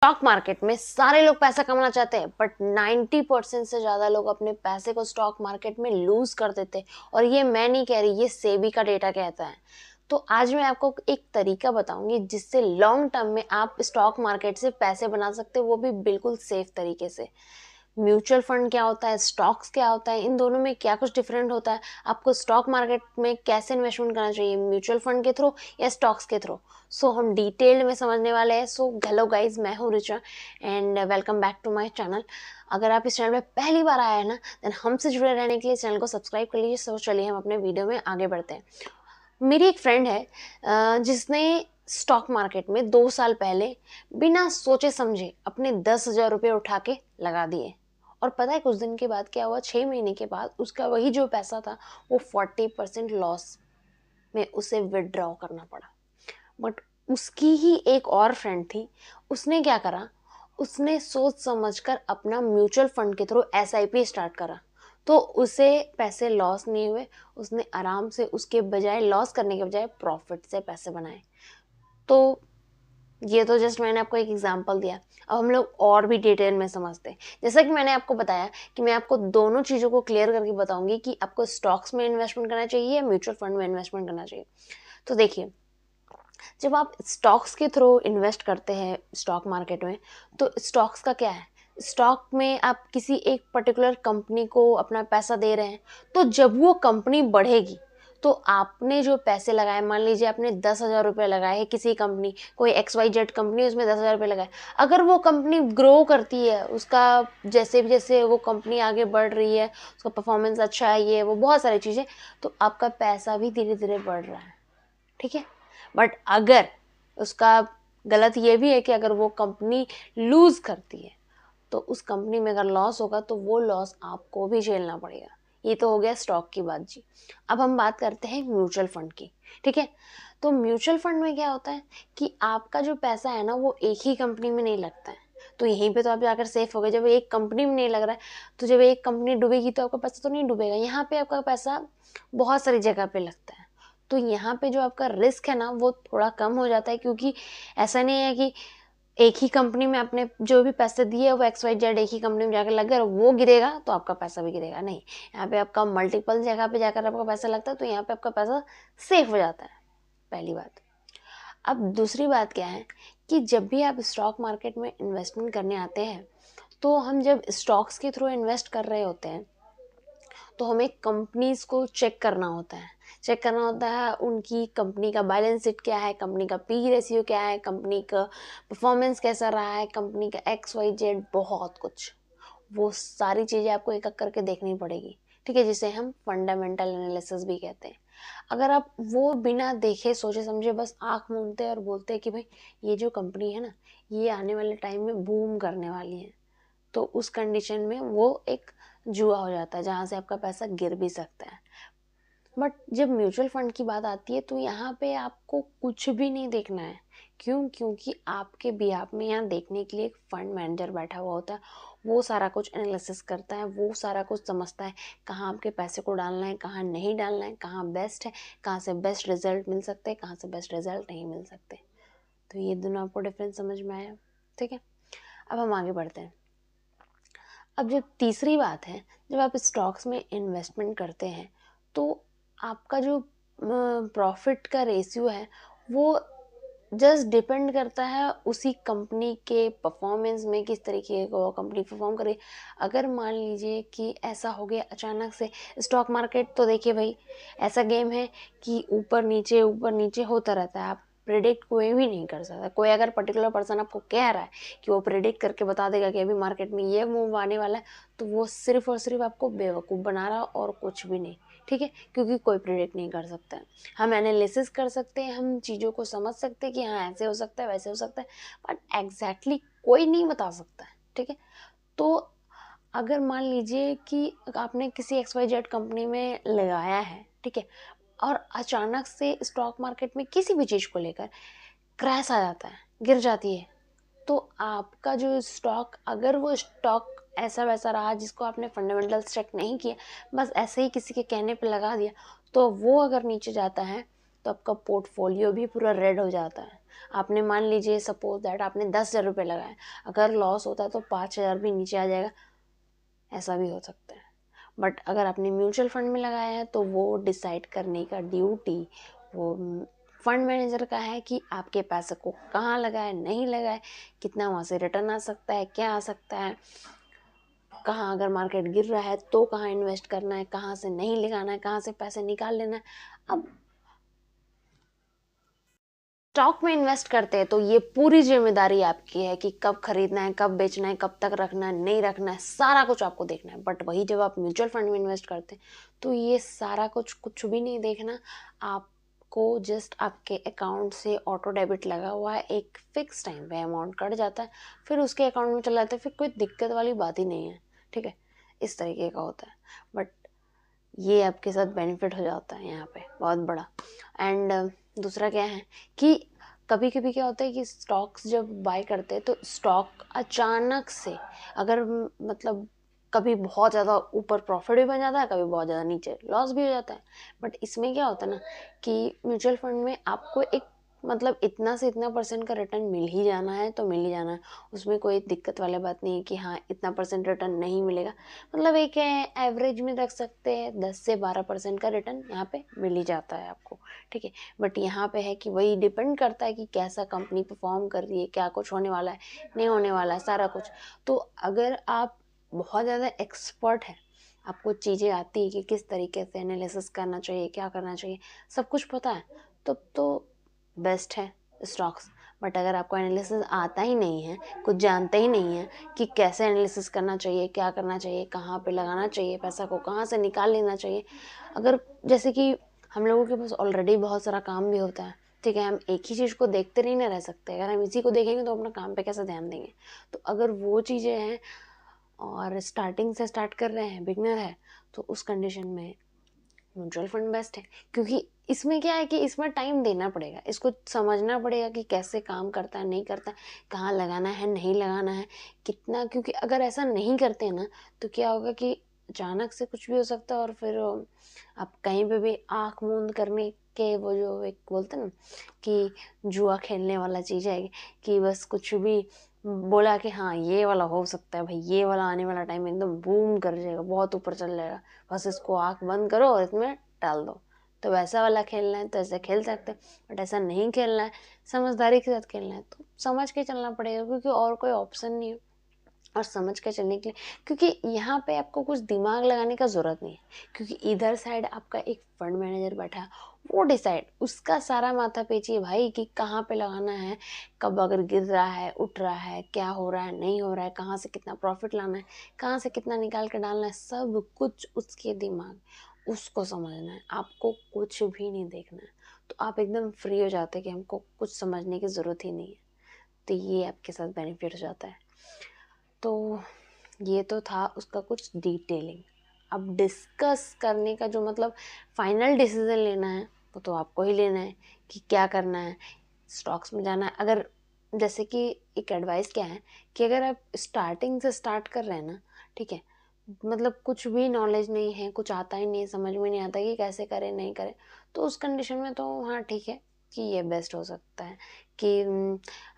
Stock market में सारे लोग पैसा कमाना चाहते हैं, बट 90% से ज़्यादा लोग अपने पैसे को स्टॉक मार्केट में लूज कर देते हैं। और ये मैं नहीं कह रही, ये सेबी का डेटा कहता है। तो आज मैं आपको एक तरीका बताऊंगी जिससे लॉन्ग टर्म में आप स्टॉक मार्केट से पैसे बना सकते हो, वो भी बिल्कुल सेफ तरीके से। म्यूचुअल फंड क्या होता है, स्टॉक्स क्या होता है, इन दोनों में क्या कुछ डिफरेंट होता है, आपको स्टॉक मार्केट में कैसे इन्वेस्टमेंट करना चाहिए, म्यूचुअल फंड के थ्रू या स्टॉक्स के थ्रू। सो हम डिटेल्ड में समझने वाले हैं। सो हेलो गाइज, मैं हूँ Richa and welcome back to my channel. अगर आप इस चैनल पे पहली बार आए हैं ना, देन हमसे जुड़े रहने के लिए चैनल को सब्सक्राइब कर लीजिए। सो चलिए हम अपने वीडियो में आगे बढ़ते हैं। मेरी एक फ्रेंड है जिसने स्टॉक मार्केट में 2 साल पहले बिना सोचे समझे अपने 10,000 रुपये उठा के लगा दिए। और पता है कुछ दिन के बाद क्या हुआ? 6 महीने के बाद उसका वही जो पैसा था वो 40% लॉस में उसे विदड्रॉ करना पड़ा। बट उसकी ही एक और फ्रेंड थी, उसने क्या करा, उसने सोच समझकर अपना म्यूचुअल फंड के थ्रू एसआईपी स्टार्ट करा। तो उसे पैसे लॉस नहीं हुए, उसने आराम से उसके बजाय लॉस करने के बजाय प्रॉफिट से पैसे बनाए। तो ये तो जस्ट मैंने आपको एक एग्जांपल दिया। अब हम लोग और भी डिटेल में समझते हैं। जैसा कि मैंने आपको बताया कि मैं आपको दोनों चीज़ों को क्लियर करके बताऊंगी कि आपको स्टॉक्स में इन्वेस्टमेंट करना चाहिए या म्यूचुअल फंड में इन्वेस्टमेंट करना चाहिए। तो देखिए, जब आप स्टॉक्स के थ्रू इन्वेस्ट करते हैं स्टॉक मार्केट में, तो स्टॉक्स का क्या है, स्टॉक में आप किसी एक पर्टिकुलर कंपनी को अपना पैसा दे रहे हैं। तो जब वो कंपनी बढ़ेगी तो आपने जो पैसे लगाए, मान लीजिए आपने 10,000 रुपये लगाए हैं किसी कंपनी, कोई XYZ कंपनी, उसमें 10,000 रुपये लगाए। अगर वो कंपनी ग्रो करती है, उसका जैसे भी जैसे वो कंपनी आगे बढ़ रही है, उसका परफॉर्मेंस अच्छा है, ये वो बहुत सारी चीज़ें, तो आपका पैसा भी धीरे धीरे बढ़ रहा है। ठीक है। बट अगर उसका गलत ये भी है कि अगर वो कंपनी लूज करती है तो उस कंपनी में अगर लॉस होगा तो वो लॉस आपको भी झेलना पड़ेगा। ये तो हो गया स्टॉक की बात जी। अब हम बात करते हैं म्यूचुअल फंड की। ठीक है। तो म्यूचुअल फंड में क्या होता है कि आपका जो पैसा है ना, वो एक ही कंपनी में नहीं लगता है। तो यहीं पे तो आप जाकर सेफ हो गए। जब एक कंपनी में नहीं लग रहा है, तो जब एक कंपनी डूबेगी तो आपका पैसा तो नहीं डूबेगा। यहाँ पे आपका पैसा बहुत सारी जगह पे लगता है। तो यहाँ पे जो आपका रिस्क है ना, वो थोड़ा कम हो जाता है, क्योंकि ऐसा नहीं है कि एक ही कंपनी में आपने जो भी पैसे दिए वो XYZ एक ही कंपनी में जाकर लग गया और वो गिरेगा तो आपका पैसा भी गिरेगा। नहीं, यहाँ पे आपका मल्टीपल जगह पे जाकर आपका पैसा लगता है, तो यहाँ पे आपका पैसा सेफ हो जाता है। पहली बात। अब दूसरी बात क्या है कि जब भी आप स्टॉक मार्केट में इन्वेस्टमेंट करने आते हैं, तो हम जब स्टॉक्स के थ्रू इन्वेस्ट कर रहे होते हैं तो हमें कंपनीज को चेक करना होता है। चेक करना होता है उनकी कंपनी का बैलेंस शीट क्या है, कंपनी का पी रेशियो क्या है, कंपनी का परफॉर्मेंस कैसा रहा है, कंपनी का XYZ, बहुत कुछ। वो सारी चीज़ें आपको एक एक करके देखनी पड़ेगी। ठीक है, जिसे हम फंडामेंटल एनालिसिस भी कहते हैं। अगर आप वो बिना देखे सोचे समझे बस आंख मूंदते हैं और बोलते हैं कि भाई ये जो कंपनी है ना, ये आने वाले टाइम में बूम करने वाली है, तो उस कंडीशन में वो एक जुआ हो जाता है जहाँ से आपका पैसा गिर भी सकता है। बट जब म्यूचुअल फंड की बात आती है तो यहाँ पे आपको कुछ भी नहीं देखना है। क्यों? क्योंकि आपके बिहाफ में यहाँ देखने के लिए एक फंड मैनेजर बैठा हुआ होता है। वो सारा कुछ एनालिसिस करता है, वो सारा कुछ समझता है कहाँ आपके पैसे को डालना है, कहाँ नहीं डालना है, कहाँ बेस्ट है, कहाँ से बेस्ट रिजल्ट मिल सकते हैं, कहाँ से बेस्ट रिजल्ट नहीं मिल सकते। तो ये दोनों आपको डिफरेंस समझ में आया? ठीक है। अब हम आगे बढ़ते हैं। अब जब तीसरी बात है, जब आप स्टॉक्स में इन्वेस्टमेंट करते हैं तो आपका जो प्रॉफिट का रेशियो है वो जस्ट डिपेंड करता है उसी कंपनी के परफॉर्मेंस में, किस तरीके का वो कंपनी परफॉर्म करे। अगर मान लीजिए कि ऐसा हो गया अचानक से, स्टॉक मार्केट तो देखिए भाई ऐसा गेम है कि ऊपर नीचे होता रहता है। आप प्रिडिक्ट कोई भी नहीं कर सकता। कोई अगर पर्टिकुलर पर्सन आपको कह रहा है कि वो प्रिडिक्ट करके बता देगा कि अभी मार्केट में ये मूव आने वाला है, तो वो सिर्फ और सिर्फ आपको बेवकूफ़ बना रहा और कुछ भी नहीं। ठीक है, क्योंकि कोई प्रिडिक्ट नहीं कर सकता है। हम एनालिसिस कर सकते हैं, हम चीज़ों को समझ सकते हैं कि हाँ ऐसे हो सकता है, वैसे हो सकता है, बट एग्जैक्टली कोई नहीं बता सकता है। ठीक है। तो अगर मान लीजिए कि आपने किसी XYZ कंपनी में लगाया है, ठीक है, और अचानक से स्टॉक मार्केट में किसी भी चीज़ को लेकर क्रैश आ जाता है, गिर जाती है, तो आपका जो स्टॉक, अगर वो स्टॉक ऐसा वैसा रहा जिसको आपने फंडामेंटल्स चेक नहीं किया, बस ऐसे ही किसी के कहने पे लगा दिया, तो वो अगर नीचे जाता है तो आपका पोर्टफोलियो भी पूरा रेड हो जाता है। आपने मान लीजिए सपोज दैट आपने 10,000 रुपये लगाए, अगर लॉस होता है तो 5,000 भी नीचे आ जाएगा, ऐसा भी हो सकता है। बट अगर आपने म्यूचुअल फंड में लगाया है तो वो डिसाइड करने का ड्यूटी वो फंड मैनेजर का है कि आपके पैसे को कहाँ लगाए, नहीं लगाए, कितना वहाँ से रिटर्न आ सकता है, क्या आ सकता है, कहाँ अगर मार्केट गिर रहा है तो कहाँ इन्वेस्ट करना है, कहाँ से नहीं लगाना है, कहाँ से पैसे निकाल लेना है। अब स्टॉक में इन्वेस्ट करते हैं तो ये पूरी जिम्मेदारी आपकी है कि कब खरीदना है, कब बेचना है, कब तक रखना है, नहीं रखना है, सारा कुछ आपको देखना है। बट वही जब आप म्यूचुअल फंड में इन्वेस्ट करते हैं तो ये सारा कुछ भी नहीं देखना। आपको जस्ट आपके अकाउंट से ऑटो डेबिट लगा हुआ है, एक फिक्स टाइम पे अमाउंट कट जाता है, फिर उसके अकाउंट में चला जाता है, फिर कोई दिक्कत वाली बात ही नहीं है। ठीक है, इस तरीके का होता है। बट ये आपके साथ बेनिफिट हो जाता है यहाँ पे बहुत बड़ा। एंड दूसरा क्या है कि कभी कभी क्या होता है कि स्टॉक्स जब बाय करते हैं तो स्टॉक अचानक से अगर मतलब कभी बहुत ज़्यादा ऊपर प्रॉफिट भी बन जाता है, कभी बहुत ज़्यादा नीचे लॉस भी हो जाता है। बट इसमें क्या होता है ना कि म्यूचुअल फंड में आपको एक मतलब इतना से इतना परसेंट का रिटर्न मिल ही जाना है तो मिल ही जाना है, उसमें कोई दिक्कत वाली बात नहीं है कि हाँ इतना परसेंट रिटर्न नहीं मिलेगा। मतलब एक एवरेज में रख सकते हैं 10 से 12% का रिटर्न यहाँ पे मिल ही जाता है आपको। ठीक है, बट यहाँ पे है कि वही डिपेंड करता है कि कैसा कंपनी परफॉर्म कर रही है, क्या कुछ होने वाला है, नहीं होने वाला है, सारा कुछ। तो अगर आप बहुत ज़्यादा एक्सपर्ट है, आपको चीज़ें आती है कि किस तरीके से एनालिसिस करना चाहिए, क्या करना चाहिए, सब कुछ पता है, तब तो बेस्ट है स्टॉक्स। बट अगर आपको एनालिसिस आता ही नहीं है, कुछ जानते ही नहीं है कि कैसे एनालिसिस करना चाहिए, क्या करना चाहिए, कहाँ पे लगाना चाहिए, पैसा को कहाँ से निकाल लेना चाहिए, अगर जैसे कि हम लोगों के पास ऑलरेडी बहुत सारा काम भी होता है, ठीक है, हम एक ही चीज़ को देखते नहीं ना रह सकते। अगर हम इसी को देखेंगे तो अपना काम पे कैसे ध्यान देंगे। तो अगर वो चीज़ें हैं और स्टार्टिंग से स्टार्ट कर रहे हैं, बिगनर है, तो उस कंडीशन में म्यूचुअल फंड बेस्ट है। क्योंकि इसमें क्या है कि इसमें टाइम देना पड़ेगा, इसको समझना पड़ेगा कि कैसे काम करता है, नहीं करता है, कहाँ लगाना है, नहीं लगाना है, कितना। क्योंकि अगर ऐसा नहीं करते हैं ना तो क्या होगा कि अचानक से कुछ भी हो सकता है और फिर आप कहीं पे भी आँख मूंद करने के वो जो एक बोलते हैं ना कि जुआ खेलने वाला चीज़ है कि बस कुछ भी बोला कि हाँ ये वाला हो सकता है भाई, ये वाला आने वाला टाइम एकदम बूम कर जाएगा, बहुत ऊपर चल जाएगा, बस इसको आँख बंद करो और इसमें डाल दो। तो वैसा वाला खेलना है तो ऐसे खेल सकते हैं, बट ऐसा नहीं खेलना है, समझदारी के साथ खेलना है तो समझ के चलना पड़ेगा, क्योंकि और कोई ऑप्शन नहीं है। और समझ के चलने के लिए, क्योंकि यहाँ पे आपको कुछ दिमाग लगाने का ज़रूरत नहीं है, क्योंकि इधर साइड आपका एक फंड मैनेजर बैठा है, वो डिसाइड, उसका सारा माथा पेची भाई कि कहाँ पे लगाना है, कब अगर गिर रहा है, उठ रहा है, क्या हो रहा है, नहीं हो रहा है, कहाँ से कितना प्रॉफिट लाना है, कहाँ से कितना निकाल के डालना है, सब कुछ उसके दिमाग, उसको समझना है, आपको कुछ भी नहीं देखना है। तो आप एकदम फ्री हो जाते हैं कि हमको कुछ समझने की ज़रूरत ही नहीं है। तो ये आपके साथ बेनिफिट हो जाता है। तो ये तो था उसका कुछ डिटेलिंग। अब डिस्कस करने का जो मतलब फाइनल डिसीजन लेना है वो तो आपको ही लेना है कि क्या करना है, स्टॉक्स में जाना है। अगर जैसे कि एक एडवाइस क्या है कि अगर आप स्टार्टिंग से स्टार्ट कर रहे हैं ना, ठीक है, मतलब कुछ भी नॉलेज नहीं है, कुछ आता ही नहीं, समझ में नहीं आता कि कैसे करें नहीं करें, तो उस कंडीशन में तो हाँ ठीक है कि ये बेस्ट हो सकता है कि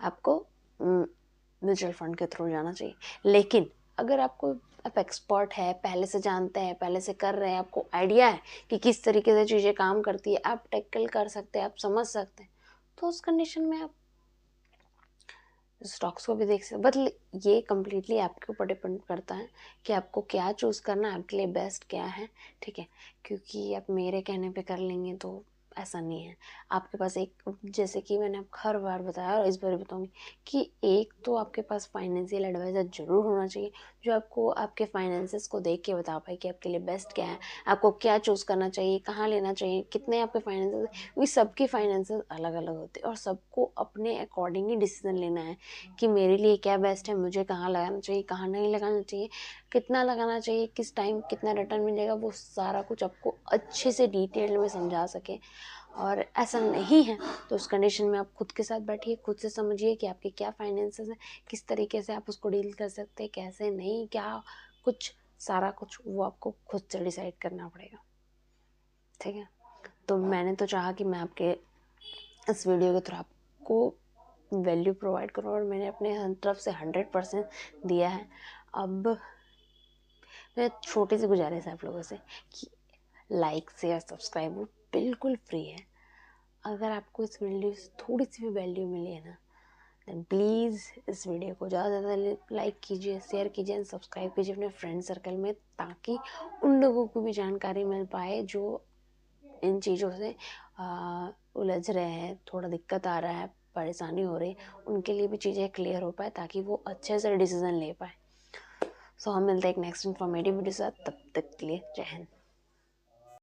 आपको म्यूचुअल फंड के थ्रू जाना चाहिए। लेकिन अगर आपको आप एक्सपर्ट है, पहले से जानते हैं, पहले से कर रहे हैं, आपको आइडिया है कि किस तरीके से चीज़ें काम करती है, आप टैकल कर सकते हैं, आप समझ सकते हैं, तो उस कंडीशन में आप स्टॉक्स को भी देख सकते। बट ये कम्प्लीटली आपके ऊपर डिपेंड करता है कि आपको क्या चूज़ करना है, आपके लिए बेस्ट क्या है। ठीक है, क्योंकि आप मेरे कहने पे कर लेंगे तो ऐसा नहीं है। आपके पास एक, जैसे कि मैंने आपको हर बार बताया और इस बार भी बताऊंगी कि एक तो आपके पास फाइनेंशियल एडवाइज़र ज़रूर होना चाहिए जो आपको आपके फाइनेंसेस को देख के बता पाए कि आपके लिए बेस्ट क्या है, आपको क्या चूज़ करना चाहिए, कहाँ लेना चाहिए, कितने आपके फाइनेंसेस। क्योंकि सबकी फाइनेंसेस अलग अलग होते हैं और सबको अपने अकॉर्डिंग ही डिसीजन लेना है कि मेरे लिए क्या बेस्ट है, मुझे कहाँ लगाना चाहिए, कहाँ नहीं लगाना चाहिए, कितना लगाना चाहिए, किस टाइम कितना रिटर्न मिलेगा, वो सारा कुछ आपको अच्छे से डिटेल में समझा सके। और ऐसा नहीं है तो उस कंडीशन में आप खुद के साथ बैठिए, खुद से समझिए कि आपके क्या फाइनेंसेस हैं, किस तरीके से आप उसको डील कर सकते हैं, कैसे नहीं, क्या कुछ, सारा कुछ वो आपको खुद से डिसाइड करना पड़ेगा। ठीक है, तो मैंने तो चाहा कि मैं आपके इस वीडियो के थ्रू आपको वैल्यू प्रोवाइड करूँ, और मैंने अपने तरफ से 100% दिया है। अब मैं छोटी सी गुजारिश है आप लोगों से कि लाइक शेयर सब्सक्राइब वो बिल्कुल फ्री है। अगर आपको इस वीडियो से थोड़ी सी भी वैल्यू मिली है ना, देन प्लीज़ इस वीडियो को ज़्यादा से ज़्यादा लाइक कीजिए, शेयर कीजिए एंड सब्सक्राइब कीजिए अपने फ्रेंड सर्कल में, ताकि उन लोगों को भी जानकारी मिल पाए जो इन चीज़ों से उलझ रहे हैं, थोड़ा दिक्कत आ रहा है, परेशानी हो रही, उनके लिए भी चीज़ें क्लियर हो पाए ताकि वो अच्छे से डिसीजन ले पाए। सो हम मिलते हैं एक नेक्स्ट इन्फॉर्मेटिव वीडियो के साथ, तब तक के लिए जय हिंद।